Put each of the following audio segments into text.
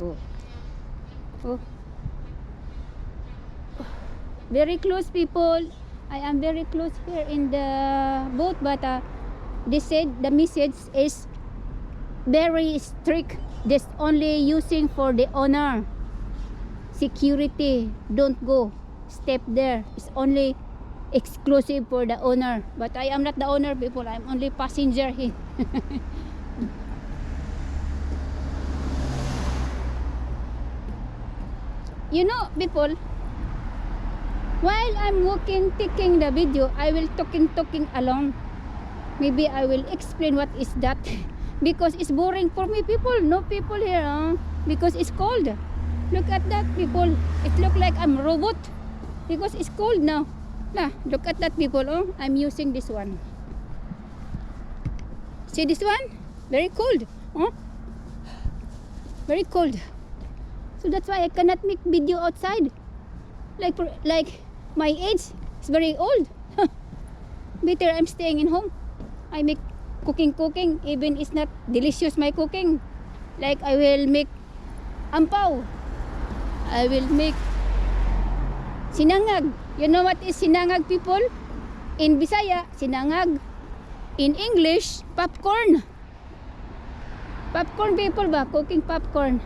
Oh. Oh. Very close, people. I am very close here in the boat, but they said the message is very strict. Just only using for the owner. Security. Don't go. Step there. It's only exclusive for the owner. But I am not the owner, people. I'm only passenger here. You know, people, while I'm walking, taking the video, I will talking along. Maybe I will explain what is that. Because it's boring for me, people. No people here, because it's cold. Look at that, people. It look like I'm a robot. Because it's cold now. Look at that, people. Oh, I'm using this one. See this one? Very cold. Oh, very cold. So that's why I cannot make video outside. Like my age is very old. Better I'm staying in home. I make cooking, even it's not delicious my cooking. Like I will make ampaw. I will make sinangag. You know what is sinangag, people? In Bisaya, sinangag. In English, popcorn. Popcorn, people ba? Cooking popcorn.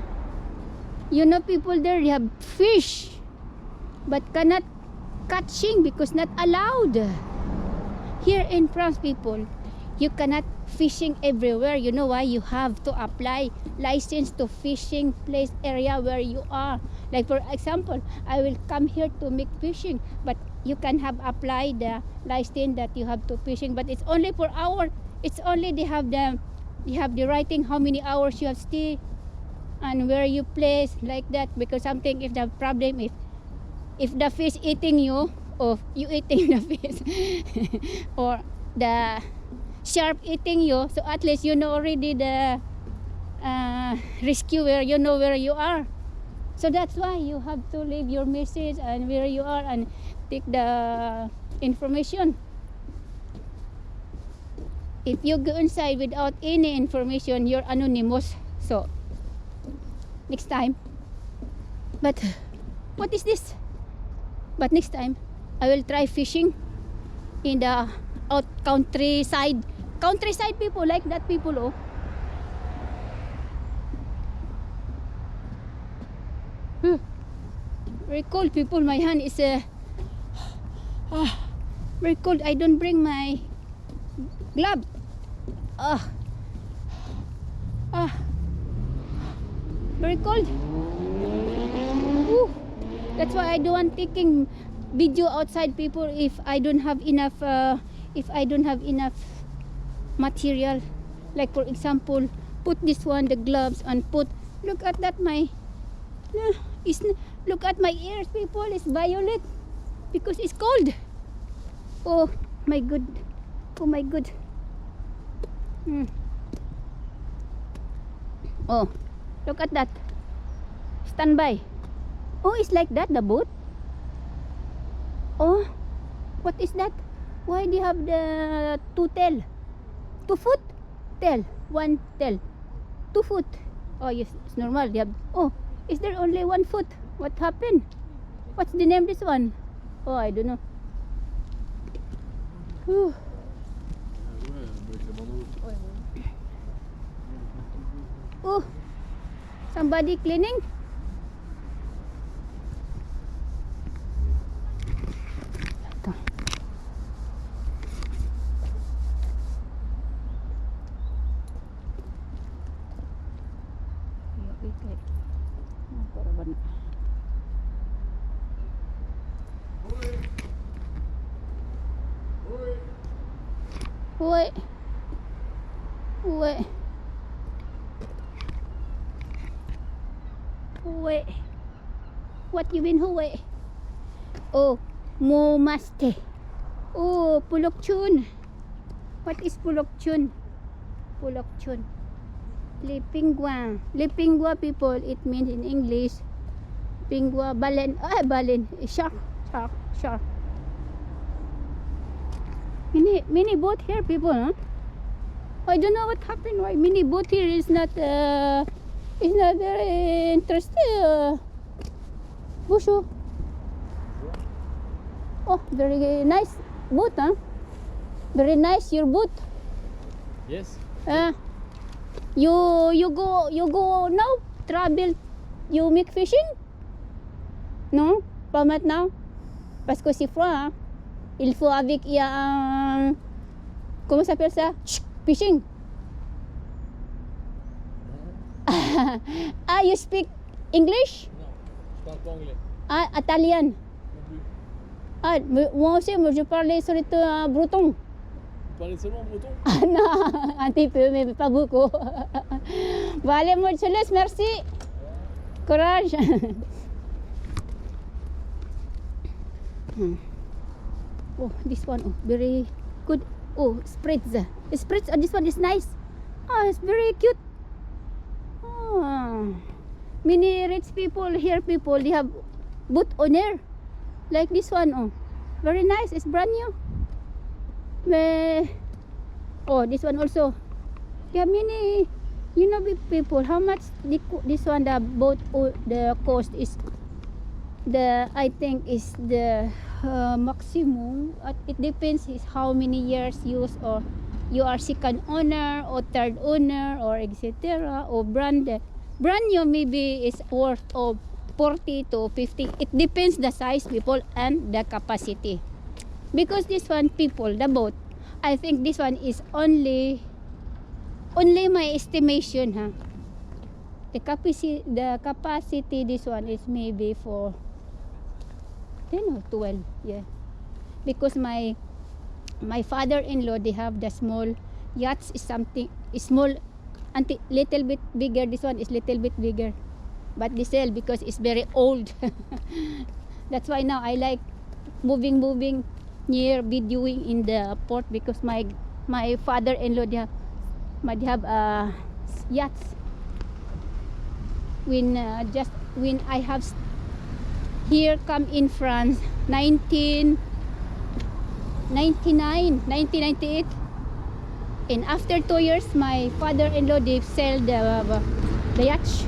You know, people there, they have fish, but cannot catching because not allowed. Here in France, people, you cannot fishing everywhere. You know why? You have to apply license to fishing place area where you are. Like for example, I will come here to make fishing, but you can have applied the license that you have to fishing, but it's only for hour. It's only they have the writing how many hours you have stay and where you place, like that. Because something, if the problem, if the fish eating you, or you eating the fish, or the shark eating you, so at least you know already the rescuer, you know where you are. So that's why you have to leave your message and where you are and take the information. If you go inside without any information, you're anonymous. So next time. But what is this? But next time I will try fishing in the out countryside people, like that, people. Oh, very cold, people. My hand is very cold. I don't bring my glove. Very cold. Ooh. That's why I don't want taking video outside, people, if I don't have enough material. Like for example, put this one, the gloves, and put, look at that, look at my ears, people. It's violet because it's cold. Oh my god. Oh my god. Oh, look at that. Standby. Oh, it's like that, the boat. Oh, what is that? Why do you have the two tail? 2 foot tail, 1 tail, 2 foot. Oh yes, it's normal. They have. Oh, is there only 1 foot? What happened? What's the name this one? Oh, I don't know. Whew. Oh, somebody cleaning. Uy. Uy. Uy. What you mean, Huwe? Oh, Momaste. Oh, Pulokchun. What is Pulokchun? Pulokchun. Lipingwa. Lipingwa, people, it means in English. Pingwa, balen. Ah, balen. Shark. Shark. Shark. Mini boat here, people, huh? I don't know what happened. Why mini boat here is not is not very interesting. Bushu. Oh, very nice boat, huh? Very nice your boat. Yes. You go now travel. You make fishing? Non? Pas maintenant? Parce que c'est froid, hein? Il faut avec il y a un comment ça s'appelle ça? Fishing. Ah, you speak English? Non, je parle pas anglais. Ah, italien. Non plus. Ah, moi aussi, moi je parlais sur le breton. Vous parlez seulement breton? Ah non, un petit peu, mais pas beaucoup. Bon, allez, moi je te laisse, merci. Courage. Oh, this one, oh, very good. Oh, spritz. Spritz, this one is nice. Oh, it's very cute. Oh, many rich people here, people, they have boat owner. Like this one, oh. Very nice, it's brand new. Oh, this one also. Yeah, many, you know, people, how much this one, the boat, the cost is, I think is the maximum. It depends is how many years use, or you are second owner or third owner or etc. or brand new maybe is worth of 40 to 50. It depends the size, people, and the capacity. Because this one, people, the boat, I think this one is only my estimation, huh? The capacity this one is maybe for 10 or 12, yeah. Because my father-in-law, they have the small yachts, is something is small, little bit bigger. This one is little bit bigger, but they sell because it's very old. That's why now I like moving near videoing in the port, because my father-in-law, they have yachts. When I have here come in France 1998, and after 2 years my father-in-law, they sell the yachts.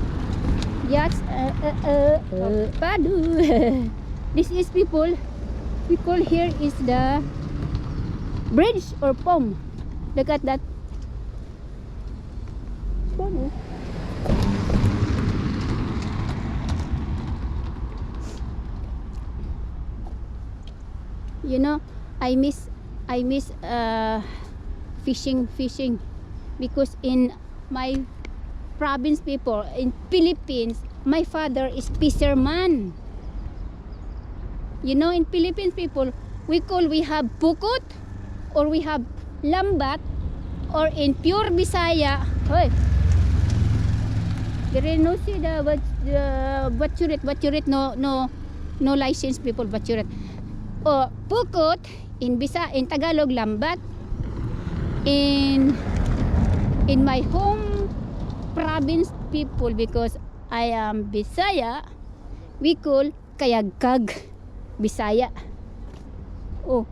This is people, we call here is the bridge or pom. Look at that. You know, I miss fishing, because in my province, people in Philippines, my father is fisherman. You know, in Philippines, people, we have pukot, or we have lambat, or in pure Bisaya, hey, there is no see the baturet, no license, people, baturet. O pukot in Tagalog, lambat. In my home province, people, because I am Bisaya, we call kayagkag, Bisaya. Oh,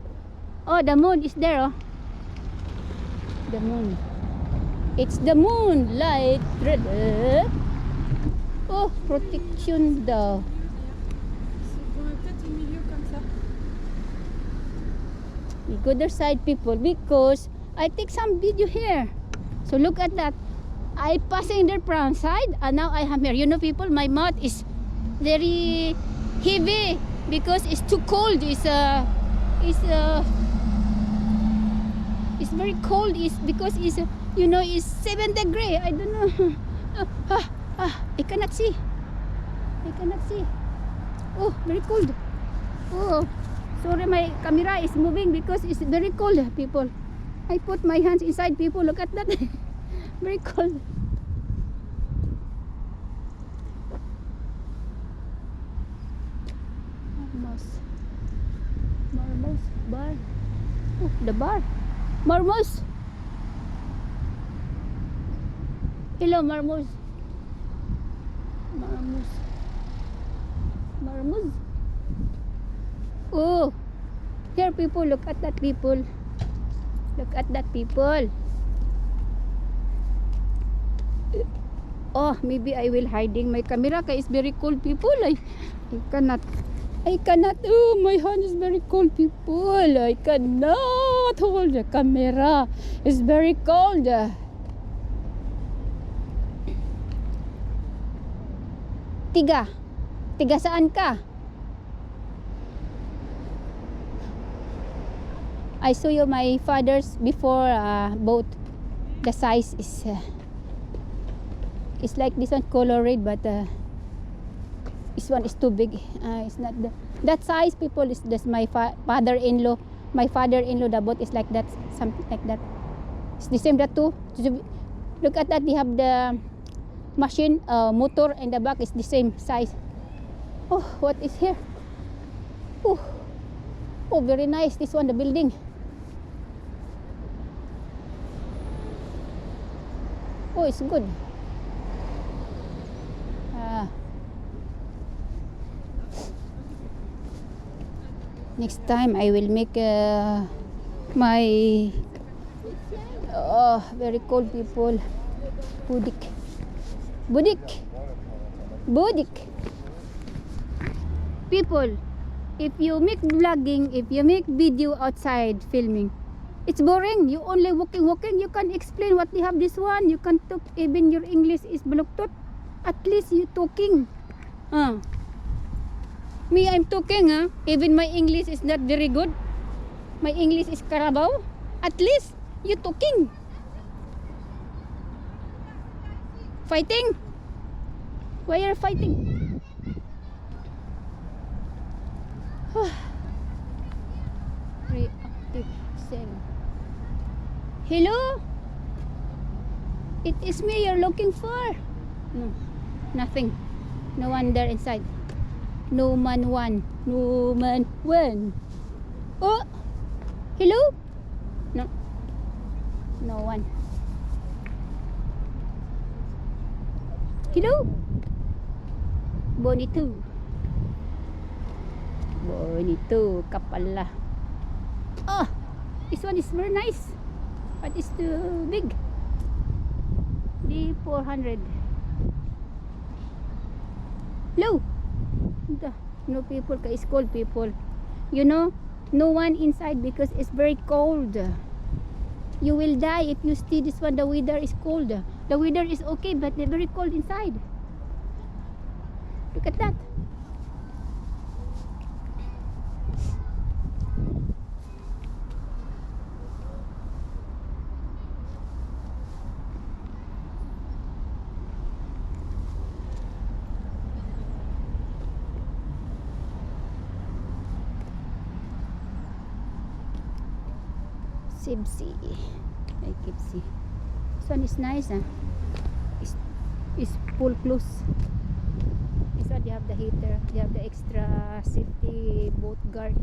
the moon is there, oh. The moon. It's the moonlight. Oh, protection daw. We go their side, people, because I take some video here. So look at that. I passing their front side, and now I am here. You know, people, my mouth is very heavy because it's too cold. It's very cold. It's because it's you know, it's 7 degrees. I don't know. I cannot see. Oh, very cold. Oh, sorry, my camera is moving because it's very cold, people. I put my hands inside, people. Look at that. Very cold. Marmos bar. Oh, the bar. Marmos. Hello, Marmos. Marmos. Oh, here, people. Look at that, people. Oh, maybe I will hiding my camera cause it's very cold, people. I cannot. Oh, my hand is very cold, people. I cannot hold the camera. It's very cold. Tiga saan ka? I saw you my father's before boat. The size is it's like this one color red, but this one is too big. It's not that size, people. Is this my father-in-law? My father-in-law, the boat is like that, something like that. It's the same that too. Look at that. They have the machine motor in the back is the same size. Oh, what is here? Oh, very nice. This one, the building. Oh, it's good. Next time I will make my very cold, people. Budik. People, if you make vlogging, if you make video outside filming, it's boring. You only walking. You can explain what you have this one. You can talk. Even your English is baluktot. At least you talking. Me, I'm talking. Even my English is not very good. My English is karabaw. At least you talking. Fighting? Why are you fighting? Reactive cell. Hello? It is me you're looking for. No, nothing. No one there inside. No man one. Oh, hello? No one. Hello? Bonito kapala. Oh, this one is very nice, but it's too big. D400. Hello? No people, it's cold, people. You know, no one inside because it's very cold. You will die if you stay this one. The weather is cold. The weather is okay, but they're very cold inside. Look at that. I keep see. This one is nice. It's full close. This one, they have the heater. They have the extra safety boat guard.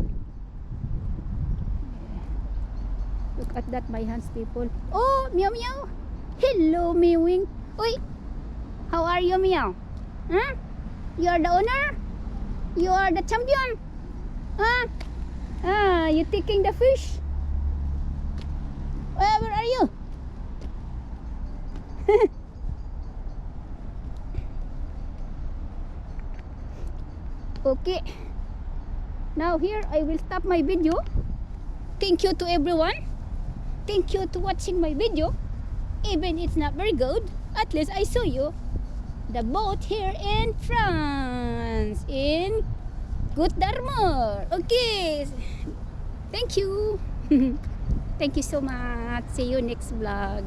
Look at that, my hands, people. Oh, meow meow. Hello, meowing. Oi, how are you, meow? Huh? You are the owner? You are the champion? Huh? You taking the fish? Where are you? Okay. Now here I will stop my video. Thank you to everyone. Thank you to watching my video. Even it's not very good, at least I saw you the boat here in France, in Côte d'Armor. Okay. Thank you. Thank you so much. See you next vlog.